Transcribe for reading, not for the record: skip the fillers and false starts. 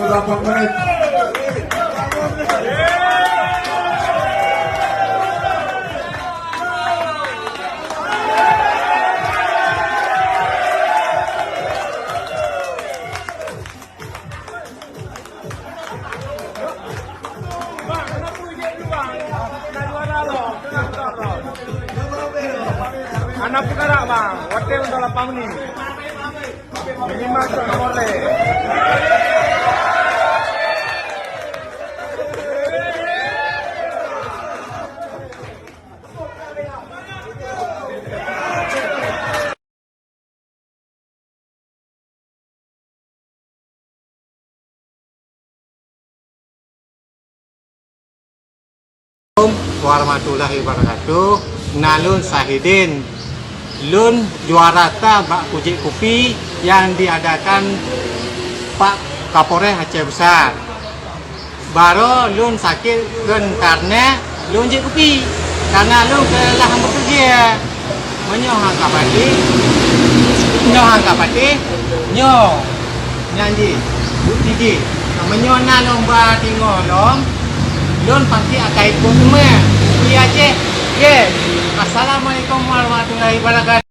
28 menit. Anak perkara bang, hotel untuk 8 menit. Minimal tak boleh. Warahmatullahi wabarakatuh. Nalun Sahidin Lun juarata bak kucik kopi yang diadakan Pak Kapolres Aceh Besar. Baru lun sakit kan karena lun jik kopi karena lun telah bekerja menyoh angka pati nyoh nyanyi tiji menyoh na lomba tingolong lun pasti akan ikut semua. Iya Aceh. Assalamualaikum warahmatullahi wabarakatuh.